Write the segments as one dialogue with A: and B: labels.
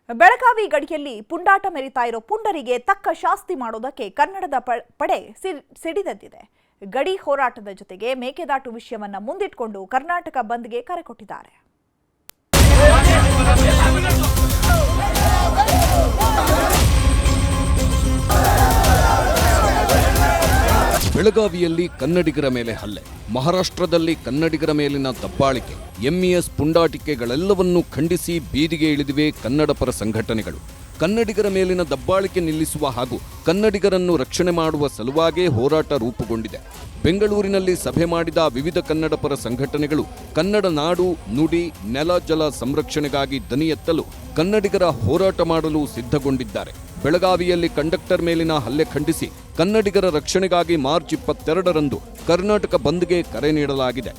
A: ಬೆಳಗಾವಿ ಗಡಿಯಲ್ಲಿ ಪುಂಡಾಟ ಮೆರಿತಾ ಇರೋ ಪುಂಡರಿಗೆ ತಕ್ಕ ಶಾಸ್ತಿ ಮಾಡೋದಕ್ಕೆ ಕನ್ನಡದ ಪಡೆ ಸಿಡಿದೆದ್ದಿದೆ. ಗಡಿ ಹೋರಾಟದ ಜೊತೆಗೆ ಮೇಕೆದಾಟು ವಿಷಯವನ್ನ ಮುಂದಿಟ್ಟುಕೊಂಡು ಕರ್ನಾಟಕ ಬಂದ್ಗೆ ಕರೆ ಕೊಟ್ಟಿದ್ದಾರೆ.
B: ಬೆಳಗಾವಿಯಲ್ಲಿ ಕನ್ನಡಿಗರ ಮೇಲೆ ಹಲ್ಲೆ, ಮಹಾರಾಷ್ಟ್ರದಲ್ಲಿ ಕನ್ನಡಿಗರ ಮೇಲಿನ ದಬ್ಬಾಳಿಕೆ, ಎಂಇಎಸ್ ಪುಂಡಾಟಿಕೆಗಳೆಲ್ಲವನ್ನೂ ಖಂಡಿಸಿ ಬೀದಿಗೆ ಇಳಿದಿವೆ ಕನ್ನಡಪರ ಸಂಘಟನೆಗಳು. ಕನ್ನಡಿಗರ ಮೇಲಿನ ದಬ್ಬಾಳಿಕೆ ನಿಲ್ಲಿಸುವ ಹಾಗೂ ಕನ್ನಡಿಗರನ್ನು ರಕ್ಷಣೆ ಮಾಡುವ ಸಲುವಾಗೇ ಹೋರಾಟ ರೂಪುಗೊಂಡಿದೆ. ಬೆಂಗಳೂರಿನಲ್ಲಿ ಸಭೆ ಮಾಡಿದ ವಿವಿಧ ಕನ್ನಡಪರ ಸಂಘಟನೆಗಳು ಕನ್ನಡ ನಾಡು, ನುಡಿ, ನೆಲ, ಜಲ ಸಂರಕ್ಷಣೆಗಾಗಿ ದನಿ ಎತ್ತಲು ಕನ್ನಡಿಗರ ಹೋರಾಟ ಮಾಡಲು ಸಿದ್ಧಗೊಂಡಿದ್ದಾರೆ. ಬೆಳಗಾವಿಯಲ್ಲಿ ಕಂಡಕ್ಟರ್ ಮೇಲಿನ ಹಲ್ಲೆ ಖಂಡಿಸಿ ಕನ್ನಡಿಗರ ರಕ್ಷಣೆಗಾಗಿ ಮಾರ್ಚ್ 22ರಂದು ಕರ್ನಾಟಕ ಬಂದ್ಗೆ ಕರೆ ನೀಡಲಾಗಿದೆ.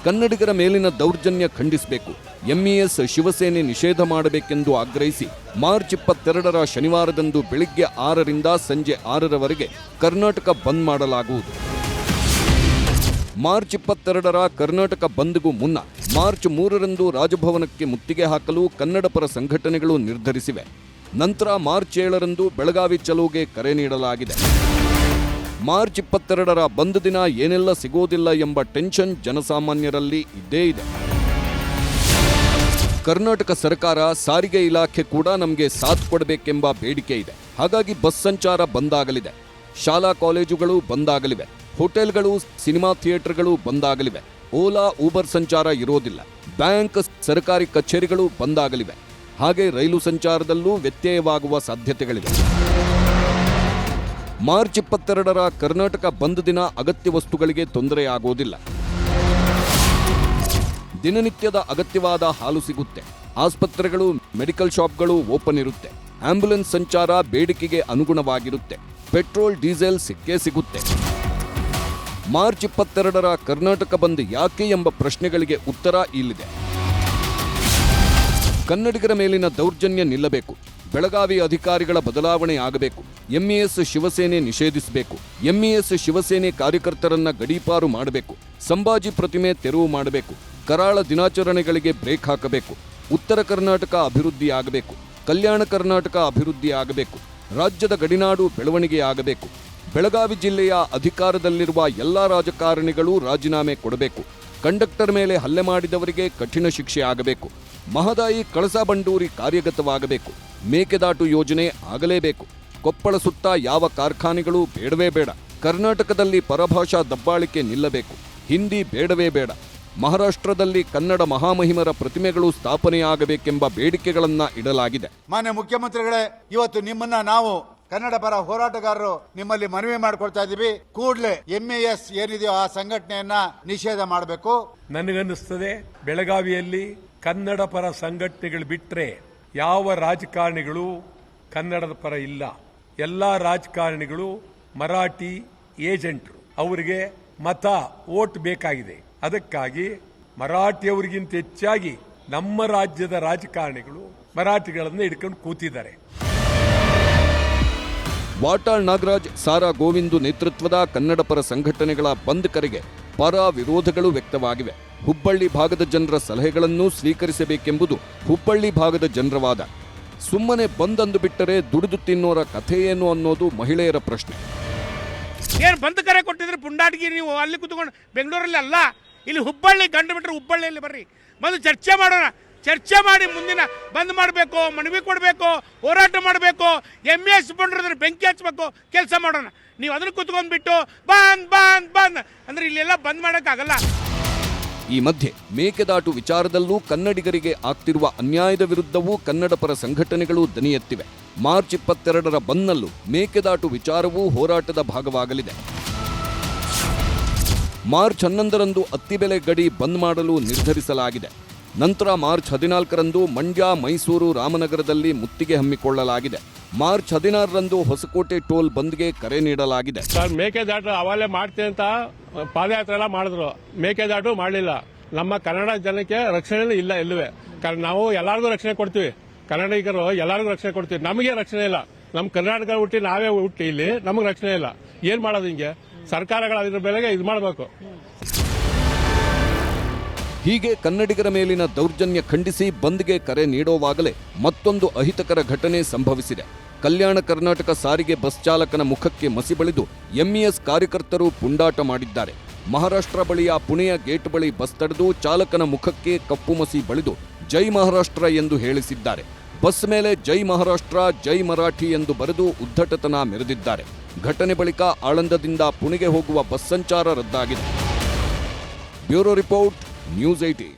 B: ಕನ್ನಡಿಗರ ಮೇಲಿನ ದೌರ್ಜನ್ಯ ಖಂಡಿಸಬೇಕು, ಎಂಇಎಸ್ ಶಿವಸೇನೆ ನಿಷೇಧ ಮಾಡಬೇಕೆಂದು ಆಗ್ರಹಿಸಿ ಮಾರ್ಚ್ 22ರ ಶನಿವಾರದಂದು ಬೆಳಿಗ್ಗೆ 6ರಿಂದ ಸಂಜೆ 6ರವರೆಗೆ ಕರ್ನಾಟಕ ಬಂದ್ ಮಾಡಲಾಗುವುದು. ಮಾರ್ಚ್ 22ರ ಕರ್ನಾಟಕ ಬಂದ್ಗೂ ಮುನ್ನ ಮಾರ್ಚ್ 3ರಂದು ರಾಜಭವನಕ್ಕೆ ಮುತ್ತಿಗೆ ಹಾಕಲು ಕನ್ನಡಪರ ಸಂಘಟನೆಗಳು ನಿರ್ಧರಿಸಿವೆ. ನಂತರ ಮಾರ್ಚ್ 7ರಂದು ಬೆಳಗಾವಿ ಚಲೋಗೆ ಕರೆ ನೀಡಲಾಗಿದೆ. ಮಾರ್ಚ್ 22ರ ಬಂದ್ ದಿನ ಏನೆಲ್ಲ ಸಿಗೋದಿಲ್ಲ ಎಂಬ ಟೆನ್ಷನ್ ಜನಸಾಮಾನ್ಯರಲ್ಲಿ ಇದ್ದೇ ಇದೆ. ಕರ್ನಾಟಕ ಸರ್ಕಾರ, ಸಾರಿಗೆ ಇಲಾಖೆ ಕೂಡ ನಮಗೆ ಸಾಥ್ ಕೊಡಬೇಕೆಂಬ ಬೇಡಿಕೆ ಇದೆ. ಹಾಗಾಗಿ ಬಸ್ ಸಂಚಾರ ಬಂದಾಗಲಿದೆ, ಶಾಲಾ ಕಾಲೇಜುಗಳು ಬಂದಾಗಲಿವೆ, ಹೋಟೆಲ್ಗಳು, ಸಿನಿಮಾ ಥಿಯೇಟರ್ಗಳು ಬಂದಾಗಲಿವೆ, ಓಲಾ ಊಬರ್ ಸಂಚಾರ ಇರೋದಿಲ್ಲ, ಬ್ಯಾಂಕ್, ಸರ್ಕಾರಿ ಕಚೇರಿಗಳು ಬಂದಾಗಲಿವೆ. ಹಾಗೆ ರೈಲು ಸಂಚಾರದಲ್ಲೂ ವ್ಯತ್ಯಯವಾಗುವ ಸಾಧ್ಯತೆಗಳಿವೆ. ಮಾರ್ಚ್ 22ರ ಕರ್ನಾಟಕ ಬಂದ್ ದಿನ ಅಗತ್ಯ ವಸ್ತುಗಳಿಗೆ ತೊಂದರೆಯಾಗೋದಿಲ್ಲ. ದಿನನಿತ್ಯದ ಅಗತ್ಯವಾದ ಹಾಲು ಸಿಗುತ್ತೆ, ಆಸ್ಪತ್ರೆಗಳು, ಮೆಡಿಕಲ್ ಶಾಪ್ಗಳು ಓಪನ್ ಇರುತ್ತೆ, ಆಂಬ್ಯುಲೆನ್ಸ್ ಸಂಚಾರ ಬೇಡಿಕೆಗೆ ಅನುಗುಣವಾಗಿರುತ್ತೆ, ಪೆಟ್ರೋಲ್, ಡೀಸೆಲ್ ಸಿಕ್ಕೇ ಸಿಗುತ್ತೆ. ಮಾರ್ಚ್ 22ರ ಕರ್ನಾಟಕ ಬಂದ್ ಯಾಕೆ ಎಂಬ ಪ್ರಶ್ನೆಗಳಿಗೆ ಉತ್ತರ ಇಲ್ಲಿದೆ. ಕನ್ನಡಿಗರ ಮೇಲಿನ ದೌರ್ಜನ್ಯ ನಿಲ್ಲಬೇಕು, ಬೆಳಗಾವಿ ಅಧಿಕಾರಿಗಳ ಬದಲಾವಣೆ ಆಗಬೇಕು, ಎಂಇಎಸ್ ಶಿವಸೇನೆ ನಿಷೇಧಿಸಬೇಕು, ಎಂಇಎಸ್ ಶಿವಸೇನೆ ಕಾರ್ಯಕರ್ತರನ್ನ ಗಡೀಪಾರು ಮಾಡಬೇಕು, ಸಂಭಾಜಿ ಪ್ರತಿಮೆ ತೆರವು ಮಾಡಬೇಕು, ಕರಾಳ ದಿನಾಚರಣೆಗಳಿಗೆ ಬ್ರೇಕ್ ಹಾಕಬೇಕು, ಉತ್ತರ ಕರ್ನಾಟಕ ಅಭಿವೃದ್ಧಿ ಆಗಬೇಕು, ಕಲ್ಯಾಣ ಕರ್ನಾಟಕ ಅಭಿವೃದ್ಧಿ ಆಗಬೇಕು, ರಾಜ್ಯದ ಗಡಿನಾಡು ಬೆಳವಣಿಗೆ ಆಗಬೇಕು, ಬೆಳಗಾವಿ ಜಿಲ್ಲೆಯ ಅಧಿಕಾರದಲ್ಲಿರುವ ಎಲ್ಲಾ ರಾಜಕಾರಣಿಗಳು ರಾಜೀನಾಮೆ ಕೊಡಬೇಕು, ಕಂಡಕ್ಟರ್ ಮೇಲೆ ಹಲ್ಲೆ ಮಾಡಿದವರಿಗೆ ಕಠಿಣ ಶಿಕ್ಷೆ ಆಗಬೇಕು, ಮಹದಾಯಿ ಕಳಸಾ ಬಂಡೂರಿ ಕಾರ್ಯಗತವಾಗಬೇಕು, ಮೇಕೆದಾಟು ಯೋಜನೆ ಆಗಲೇಬೇಕು, ಕೊಪ್ಪಳ ಸುತ್ತ ಯಾವ ಕಾರ್ಖಾನೆಗಳು ಬೇಡವೇ ಬೇಡ, ಕರ್ನಾಟಕದಲ್ಲಿ ಪರಭಾಷಾ ದಬ್ಬಾಳಿಕೆ ನಿಲ್ಲಬೇಕು, ಹಿಂದಿ ಬೇಡವೇ ಬೇಡ, ಮಹಾರಾಷ್ಟ್ರದಲ್ಲಿ ಕನ್ನಡ ಮಹಾಮಹಿಮರ ಪ್ರತಿಮೆಗಳು ಸ್ಥಾಪನೆಯಾಗಬೇಕೆಂಬ ಬೇಡಿಕೆಗಳನ್ನ ಇಡಲಾಗಿದೆ.
C: ಮಾನ್ಯ ಮುಖ್ಯಮಂತ್ರಿಗಳೇ, ಇವತ್ತು ನಿಮ್ಮನ್ನ ನಾವು ಕನ್ನಡ ಪರ ಹೋರಾಟಗಾರರು ನಿಮ್ಮಲ್ಲಿ ಮನವಿ ಮಾಡಿಕೊಳ್ತಾ ಇದ್ದೀವಿ. ಕೂಡಲೇ ಎಂಇಎಸ್ ಏನಿದೆಯೋ ಆ ಸಂಘಟನೆಯನ್ನ ನಿಷೇಧ ಮಾಡಬೇಕು.
D: ನನಗನ್ನಿಸ್ತದೆ ಬೆಳಗಾವಿಯಲ್ಲಿ ಕನ್ನಡ ಪರ ಸಂಘಟನೆಗಳು ಬಿಟ್ರೆ ಯಾವ ರಾಜಕಾರಣಿಗಳು ಕನ್ನಡದ ಪರ ಇಲ್ಲ. ಎಲ್ಲಾ ರಾಜಕಾರಣಿಗಳು ಮರಾಠಿ ಏಜೆಂಟ್ರು, ಅವರಿಗೆ ಮತ ವೋಟ್ ಬೇಕಾಗಿದೆ. ಅದಕ್ಕಾಗಿ ಮರಾಠಿಯವರಿಗಿಂತ ಹೆಚ್ಚಾಗಿ ನಮ್ಮ ರಾಜ್ಯದ ರಾಜಕಾರಣಿಗಳು ಮರಾಠಿಗಳನ್ನು ಹಿಡ್ಕೊಂಡು ಕೂತಿದ್ದಾರೆ.
B: ವಾಟಾಳ್ ನಾಗರಾಜ್, ಸಾರಾ ಗೋವಿಂದು ನೇತೃತ್ವದ ಕನ್ನಡಪರ ಸಂಘಟನೆಗಳ ಬಂದ್ ಕರೆಗೆ ಪರ ವಿರೋಧಗಳು ವ್ಯಕ್ತವಾಗಿವೆ. ಹುಬ್ಬಳ್ಳಿ ಭಾಗದ ಜನರ ಸಲಹೆಗಳನ್ನು ಸ್ವೀಕರಿಸಬೇಕೆಂಬುದು ಹುಬ್ಬಳ್ಳಿ ಭಾಗದ ಜನರ ವಾದ. ಸುಮ್ಮನೆ ಬಂದ್ ಅಂದು ಬಿಟ್ಟರೆ ದುಡಿದು ತಿನ್ನೋರ ಕಥೆ ಏನು ಅನ್ನೋದು ಮಹಿಳೆಯರ ಪ್ರಶ್ನೆ.
E: ಏನು ಬಂದ್ ಕರೆ ಕೊಟ್ಟಿದ್ರೆ ಪುಂಡಾಟಿಗೆ ನೀವು ಅಲ್ಲಿ ಕೂತ್ಕೊಂಡು ಬೆಂಗಳೂರಲ್ಲಿ ಅಲ್ಲ, ಇಲ್ಲಿ ಹುಬ್ಬಳ್ಳಿ ಗಂಡು ಬಿಟ್ಟರೆ ಹುಬ್ಬಳ್ಳಿಯಲ್ಲಿ ಬರ್ರಿ, ಬಂದು ಚರ್ಚೆ ಮಾಡೋಣ. ಚರ್ಚೆ ಮಾಡಿ ಮುಂದಿನ ಬಂದ್ ಮಾಡಬೇಕು, ಮನವಿ ಕೊಡಬೇಕು, ಹೋರಾಟ ಮಾಡಬೇಕು, ಎಂಇಎಸ್ ಬಂದ್ರೆ ಬೆಂಕಿ ಹಚ್ಚಬೇಕು, ಕೆಲಸ ಮಾಡೋಣ. ನೀವು ಅದನ್ನು ಕೂತ್ಕೊಂಡ್ಬಿಟ್ಟು ಬಂದ್ ಬಂದ್ ಬಂದ್ ಅಂದ್ರೆ ಇಲ್ಲೆಲ್ಲ ಬಂದ್ ಮಾಡೋಕ್ಕಾಗಲ್ಲ.
B: ಈ ಮಧ್ಯೆ ಮೇಕೆದಾಟು ವಿಚಾರದಲ್ಲೂ ಕನ್ನಡಿಗರಿಗೆ ಆಗ್ತಿರುವ ಅನ್ಯಾಯದ ವಿರುದ್ಧವೂ ಕನ್ನಡಪರ ಸಂಘಟನೆಗಳು ದನಿ ಎತ್ತಿವೆ. ಮಾರ್ಚ್ 22ರ ಬಂದ್ನಲ್ಲೂ ಮೇಕೆದಾಟು ವಿಚಾರವೂ ಹೋರಾಟದ ಭಾಗವಾಗಲಿದೆ. ಮಾರ್ಚ್ 11ರಂದು ಅತ್ತಿಬೆಲೆ ಗಡಿ ಬಂದ್ ಮಾಡಲು ನಿರ್ಧರಿಸಲಾಗಿದೆ. ನಂತರ ಮಾರ್ಚ್ 14ರಂದು ಮಂಡ್ಯ, ಮೈಸೂರು, ರಾಮನಗರದಲ್ಲಿ ಮುತ್ತಿಗೆ ಹಮ್ಮಿಕೊಳ್ಳಲಾಗಿದೆ. ಮಾರ್ಚ್ 16ರಂದು ಹೊಸಕೋಟೆ ಟೋಲ್ ಬಂದ್ಗೆ ಕರೆ ನೀಡಲಾಗಿದೆ.
F: ಸರ್, ಮೇಕೆದಾಟು ಅವಾಲೆ ಮಾಡ್ತೀನಿ ಅಂತ ಪಾದಯಾತ್ರೆ ಎಲ್ಲ ಮಾಡಿದ್ರು, ಮೇಕೆದಾಟು ಮಾಡಲಿಲ್ಲ. ನಮ್ಮ ಕನ್ನಡ ಜನಕ್ಕೆ ರಕ್ಷಣೆ ಇಲ್ಲ ಎಲ್ಲುವೆ. ನಾವು ಎಲ್ಲರಿಗೂ ರಕ್ಷಣೆ ಕೊಡ್ತೀವಿ, ಕನ್ನಡಿಗರು ಎಲ್ಲರಿಗೂ ರಕ್ಷಣೆ ಕೊಡ್ತೀವಿ. ನಮಗೆ ರಕ್ಷಣೆ ಇಲ್ಲ. ನಮ್ಮ ಕರ್ನಾಟಕ ಹುಟ್ಟಿ ನಾವೇ ಹುಟ್ಟಿ ಇಲ್ಲಿ ನಮಗೆ ರಕ್ಷಣೆ ಇಲ್ಲ. ಏನ್ ಮಾಡೋದು? ಹಿಂಗೆ ಸರ್ಕಾರಗಳು ಅದ್ರ ಬೆಲೆಗೆ ಇದು ಮಾಡಬೇಕು.
B: ಹೀಗೆ ಕನ್ನಡಿಗರ ಮೇಲಿನ ದೌರ್ಜನ್ಯ ಖಂಡಿಸಿ ಬಂದ್ಗೆ ಕರೆ ನೀಡೋವಾಗಲೇ ಮತ್ತೊಂದು ಅಹಿತಕರ ಘಟನೆ ಸಂಭವಿಸಿದೆ. ಕಲ್ಯಾಣ ಕರ್ನಾಟಕ ಸಾರಿಗೆ ಬಸ್ ಚಾಲಕನ ಮುಖಕ್ಕೆ ಮಸಿ ಬಳಿದು ಎಂಇಎಸ್ ಕಾರ್ಯಕರ್ತರು ಪುಂಡಾಟ ಮಾಡಿದ್ದಾರೆ. ಮಹಾರಾಷ್ಟ್ರ ಬಳಿಯ ಪುಣೆಯ ಗೇಟ್ ಬಳಿ ಬಸ್ ತಡೆದು ಚಾಲಕನ ಮುಖಕ್ಕೆ ಕಪ್ಪು ಮಸಿ ಬಳಿದು ಜೈ ಮಹಾರಾಷ್ಟ್ರ ಎಂದು ಹೇಳಿಸಿದ್ದಾರೆ. ಬಸ್ ಮೇಲೆ ಜೈ ಮಹಾರಾಷ್ಟ್ರ, ಜೈ ಮರಾಠಿ ಎಂದು ಬರೆದು ಉದ್ದಟತನ ಮೆರೆದಿದ್ದಾರೆ. ಘಟನೆ ಬಳಿಕ ಆಳಂದದಿಂದ ಪುಣೆಗೆ ಹೋಗುವ ಬಸ್ ಸಂಚಾರ ರದ್ದಾಗಿದೆ. Bureau report, news 18.